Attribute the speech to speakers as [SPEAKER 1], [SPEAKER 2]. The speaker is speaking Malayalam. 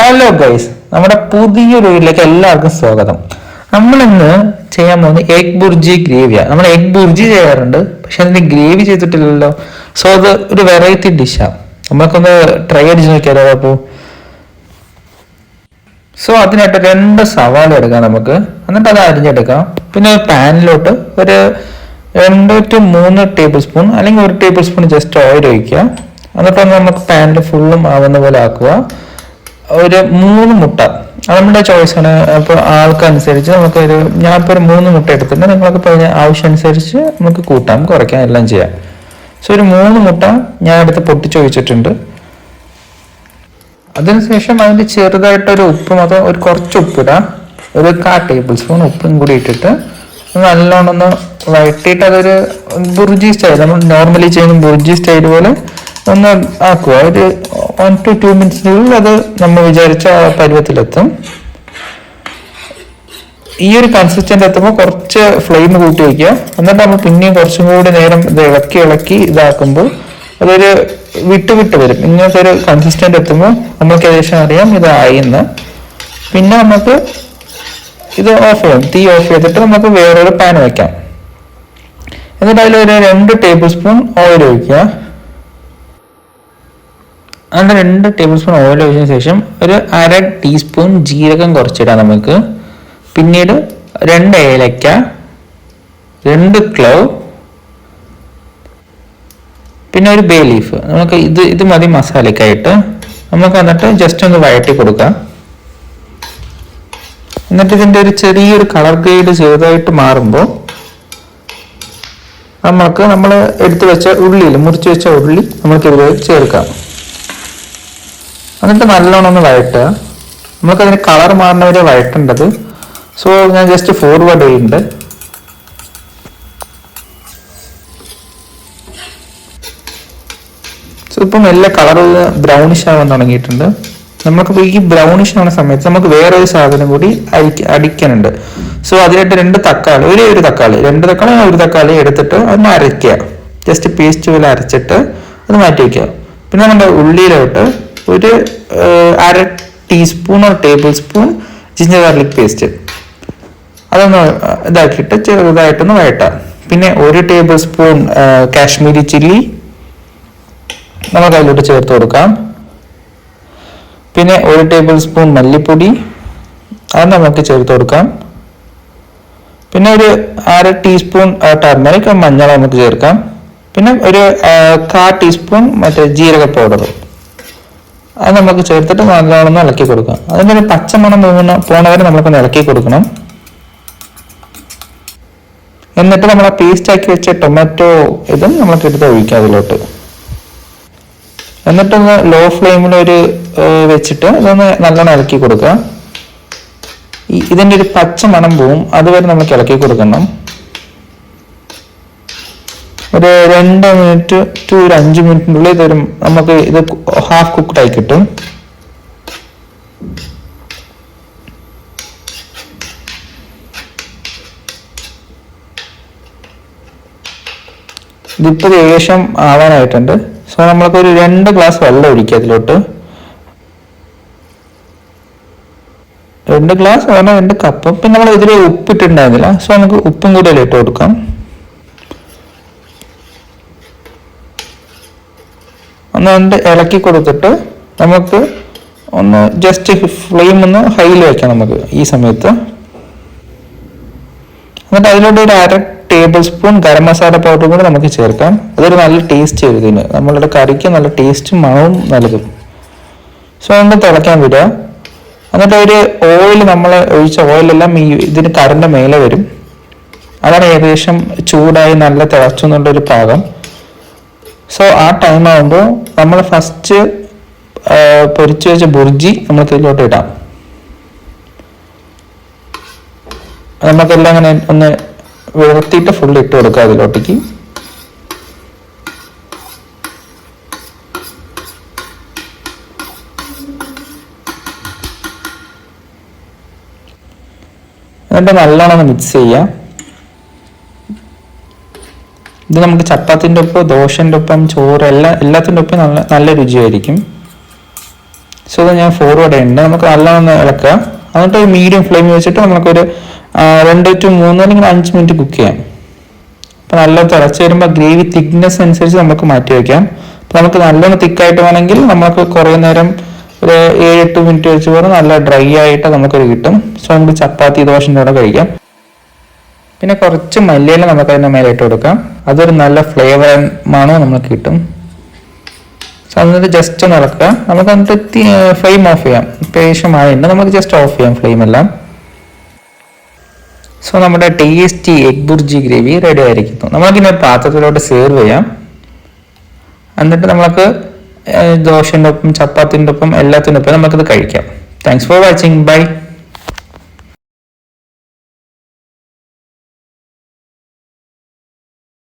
[SPEAKER 1] ഹലോ ഗൈസ്, നമ്മുടെ പുതിയൊരു വീട്ടിലേക്ക് എല്ലാവർക്കും സ്വാഗതം. നമ്മളിന്ന് ചെയ്യാൻ പോകുന്നത് എഗ് ബുർജി ഗ്രേവിയാണ്. നമ്മൾ എഗ് ബുർജി ചെയ്യാറുണ്ട്, പക്ഷെ അതിന്റെ ഗ്രേവി ചെയ്തിട്ടില്ലല്ലോ. സോ അത് ഒരു വെറൈറ്റി ഡിഷാണ്. നമുക്കൊന്ന് ട്രൈ അടിച്ച് നോക്കിയാലോ അപ്പോൾ. സോ അതിനായിട്ട് 2 സവാള എടുക്കാം നമുക്ക്, എന്നിട്ട് അത് അരിഞ്ഞെടുക്കാം. പിന്നെ പാനിലോട്ട് ഒരു 2 to 3 ടേബിൾ സ്പൂൺ അല്ലെങ്കിൽ 1 ടേബിൾ സ്പൂൺ ജസ്റ്റ് ഓയിൽ ഒഴിക്കുക. എന്നിട്ട് നമുക്ക് പാനിൽ ഫുള്ളും ആവുന്ന പോലെ ആക്കുക. ഒരു 3 മുട്ട, അത് നമ്മുടെ ചോയ്സാണ്. അപ്പോൾ ആൾക്കനുസരിച്ച് നമുക്കൊരു, ഞാനിപ്പോൾ ഒരു 3 മുട്ട എടുത്തിട്ടുണ്ട്. നിങ്ങൾക്ക് ഇപ്പോൾ ആവശ്യം അനുസരിച്ച് നമുക്ക് കൂട്ടാം കുറയ്ക്കാം എല്ലാം ചെയ്യാം. സോ ഒരു 3 മുട്ട ഞാൻ എടുത്ത് പൊട്ടിച്ച് ഒഴിച്ചിട്ടുണ്ട്. അതിനുശേഷം അതിൻ്റെ ചെറുതായിട്ടൊരു ഉപ്പും അത് ഒരു കുറച്ച് ഉപ്പിടാം. ഒരു 1/4 ടേബിൾ സ്പൂൺ ഉപ്പും കൂടി ഇട്ടിട്ട് നല്ലോണം ഒന്ന് വഴറ്റിയിട്ട് അതൊരു ബുർജി സ്റ്റൈൽ, നമ്മൾ നോർമലി ചെയ്യുന്ന ബുർജി സ്റ്റൈൽ പോലെ ഒന്ന് ആക്കുക. ഒരു 1 to 2 മിനിറ്റ്സിനുള്ളിൽ അത് നമ്മൾ വിചാരിച്ച പരുവത്തിലെത്തും. ഈ ഒരു കൺസിസ്റ്റന്റ് എത്തുമ്പോൾ കുറച്ച് ഫ്ലെയിം കൂട്ടി വയ്ക്കുക. എന്നിട്ട് നമ്മൾ പിന്നെയും കുറച്ചും കൂടി നേരം ഇത് ഇളക്കി ഇതാക്കുമ്പോൾ അതൊരു വിട്ട് വരും. ഇങ്ങനത്തെ ഒരു കൺസിസ്റ്റന്റ് എത്തുമ്പോൾ നമുക്ക് ഏകദേശം അറിയാം ഇതായിന്ന്. പിന്നെ നമുക്ക് ഇത് ഓഫ് ചെയ്യാം, തീ ഓഫ് ചെയ്തിട്ട് നമുക്ക് വേറൊരു പാൻ വയ്ക്കാം. എന്നിട്ട് അതിലൊരു 2 ടേബിൾ സ്പൂൺ ഓയിൽ ഒഴിക്കുക. അതിൻ്റെ 2 ടേബിൾ സ്പൂൺ ഓയിൽ ഒഴിച്ചതിന് ശേഷം ഒരു 1/2 ടീസ്പൂൺ ജീരകം കുറച്ചിടാം നമുക്ക്. പിന്നീട് 2 ഏലക്ക, 2 ക്ലവ്, പിന്നെ ഒരു ബേ ലീഫ്. നമുക്ക് ഇത് മതി മസാലയ്ക്കായിട്ട്. നമുക്ക് എന്നിട്ട് ജസ്റ്റ് ഒന്ന് വഴറ്റി കൊടുക്കാം. എന്നിട്ട് ഇതിൻ്റെ ഒരു ചെറിയൊരു കളർ ഗ്രേഡ് ചെറുതായിട്ട് മാറുമ്പോൾ നമ്മൾ എടുത്തു വെച്ച മുറിച്ച് വെച്ച ഉള്ളി നമുക്ക് ഇതിൽ ചേർക്കാം. എന്നിട്ട് നല്ലോണം ഒന്ന് വഴറ്റുക. നമുക്കതിന് കളർ മാറുന്നവരെ വഴറ്റേണ്ടത്. സോ ഞാൻ ജസ്റ്റ് ഫോർവേഡ് ചെയ്യുന്നുണ്ട്. സോ ഇപ്പം എല്ലാ കളർ ബ്രൗണിഷ് ആവാൻ തുടങ്ങിയിട്ടുണ്ട്. നമുക്ക് ഈ ബ്രൗണിഷ് ആവുന്ന സമയത്ത് നമുക്ക് വേറൊരു സാധനം കൂടി അടിക്കാനുണ്ട്. സോ അതിനായിട്ട് 2 തക്കാളി, ഒരു തക്കാളി എടുത്തിട്ട് അതൊന്ന് അരയ്ക്കുക. ജസ്റ്റ് പേസ്റ്റ് പോലെ അരച്ചിട്ട് അത് മാറ്റി വയ്ക്കുക. പിന്നെ നമ്മുടെ ഉള്ളിയിലോട്ട് ഒരു 1/2 teaspoon table spoon ginger garlic paste അതൊന്ന് ഇതാക്കിയിട്ട് ചെറുതായിട്ടൊന്ന് വഴട്ടാം. പിന്നെ 1 ടേബിൾ സ്പൂൺ കാശ്മീരി ചില്ലി നമുക്ക് അതിലോട്ട് ചേർത്ത് കൊടുക്കാം. പിന്നെ 1 ടേബിൾ സ്പൂൺ മല്ലിപ്പൊടി അത് നമുക്ക് ചേർത്ത് കൊടുക്കാം. പിന്നെ ഒരു 1/2 ടീസ്പൂൺ ടർമറിക് മഞ്ഞൾ നമുക്ക് ചേർക്കാം. പിന്നെ ഒരു 1/4 ടീസ്പൂൺ മറ്റേ ജീരക പൗഡർ അത് നമുക്ക് ചേർത്തിട്ട് നല്ലോണം ഇളക്കി കൊടുക്കാം. അതിൻ്റെ ഒരു പച്ചമണം പോണവരെ നമുക്കൊന്ന് ഇളക്കി കൊടുക്കണം. എന്നിട്ട് നമ്മൾ ആ പേസ്റ്റ് ആക്കി വെച്ച ടൊമാറ്റോ ഇതും നമുക്ക് എടുത്ത് ഒഴിക്കാം അതിലോട്ട്. എന്നിട്ടൊന്ന് ലോ ഫ്ലെയിമിൽ വെച്ചിട്ട് ഇതൊന്ന് നല്ലോണം ഇളക്കി കൊടുക്കുക. ഇതിൻ്റെ ഒരു പച്ച മണം പോവും, അതുവരെ നമുക്ക് ഇളക്കി കൊടുക്കണം. ഒരു 2 മിനിറ്റ് ടു ഒരു 5 മിനിറ്റിനുള്ളിൽ നമുക്ക് ഇത് ഹാഫ് കുക്ക്ഡ് ആയി കിട്ടും. ഇതിപ്പോൾ ഏകദേശം ആവാനായിട്ടുണ്ട്. സോ നമ്മൾക്കൊരു 2 ഗ്ലാസ് വെള്ളം ഒഴിക്കുക അതിലോട്ട്. 2 ഗ്ലാസ് പറഞ്ഞാൽ 2 കപ്പ്. പിന്നെ നമ്മൾ ഇതിൽ ഉപ്പിട്ടുണ്ടായിരുന്നില്ല, സോ നമുക്ക് ഉപ്പും കൂടി അതിലിട്ട് കൊടുക്കാം. ഒന്ന് ഇളക്കി കൊടുത്തിട്ട് നമുക്ക് ഒന്ന് ജസ്റ്റ് ഫ്ലെയിം ഒന്ന് ഹൈയിൽ വയ്ക്കാം നമുക്ക് ഈ സമയത്ത്. എന്നിട്ട് അതിലോട്ട് ഒരു 1/2 table spoon garam masala powder കൂടി നമുക്ക് ചേർക്കാം. അതൊരു നല്ല ടേസ്റ്റ് ചെയ്തതിന് നമ്മളുടെ കറിക്ക് നല്ല ടേസ്റ്റും മണവും നൽകും. സോ ഒന്ന് തിളയ്ക്കാൻ വിടുക. എന്നിട്ട് ഒരു ഓയിൽ, നമ്മൾ ഒഴിച്ച ഓയിലെല്ലാം ഇതിന് കറിൻ്റെ മേലെ വരും. അതാണ് ഏകദേശം ചൂടായി നല്ല തിളച്ചെന്നുള്ളൊരു പാകം. സോ ആ ടൈം ആകുമ്പോൾ നമ്മൾ ഫസ്റ്റ് പൊരിച്ചു വെച്ച ബുർജി നമുക്ക് ഇതിലോട്ട് ഇടാം. നമുക്കെല്ലാം അങ്ങനെ ഒന്ന് വിളർത്തിയിട്ട് ഫുള്ള് ഇട്ട് കൊടുക്കുക അതിലോട്ടേക്ക്. എന്നിട്ട് നല്ലോണം മിക്സ് ചെയ്യാം. ഇത് നമുക്ക് ചപ്പാത്തിൻ്റെ ഒപ്പം, ദോശൻ്റെ ഒപ്പം, ചോറ് എല്ലാത്തിൻ്റെ ഒപ്പം നല്ല രുചിയായിരിക്കും. സോ അത് ഞാൻ ഫോർവേഡ് ചെയ്യുന്നുണ്ട്. നമുക്ക് നല്ലോണം ഇളക്കുക. എന്നിട്ട് ഒരു മീഡിയം ഫ്ലെയിം വെച്ചിട്ട് നമുക്കൊരു 2 to 3 അല്ലെങ്കിൽ 5 മിനിറ്റ് കുക്ക് ചെയ്യാം. അപ്പോൾ നല്ല തിളച്ച് വരുമ്പോൾ ഗ്രേവി തിക്നെസ് അനുസരിച്ച് നമുക്ക് മാറ്റി വയ്ക്കാം. അപ്പോൾ നമുക്ക് നല്ലോണം തിക്കായിട്ട് വേണമെങ്കിൽ നമുക്ക് കുറേ നേരം ഒരു 7-8 മിനിറ്റ് വെച്ച് പോലെ നല്ല ഡ്രൈ ആയിട്ട് നമുക്കത് കിട്ടും. സോ നമുക്ക് ചപ്പാത്തി ദോശൻ്റെ കൂടെ കഴിക്കാം. പിന്നെ കുറച്ച് മല്ലിയില നമുക്ക് അതിൻ്റെ മേലെ ഇട്ട് കൊടുക്കാം. അതൊരു നല്ല ഫ്ലേവർ മണവും നമുക്ക് കിട്ടും. സോ എന്നിട്ട് ജസ്റ്റ് ഒന്ന് ഇളക്കുക. നമുക്ക് എന്നിട്ട് ഫ്ലെയിം ഓഫ് ചെയ്യാം. പേശമായുണ്ട്, നമുക്ക് ജസ്റ്റ് ഓഫ് ചെയ്യാം ഫ്ലെയിം എല്ലാം. സോ നമ്മുടെ tasty egg bhurji gravy ready ആയിരിക്കുന്നു. നമുക്കിനി ഒരു പാത്രത്തിലോട്ട് സെർവ് ചെയ്യാം. എന്നിട്ട് നമുക്ക് ദോശൻ്റെ ഒപ്പം ചപ്പാത്തിൻ്റെ ഒപ്പം എല്ലാത്തിൻ്റെ ഒപ്പം നമുക്കിത് കഴിക്കാം. Thanks for watching. ബൈ.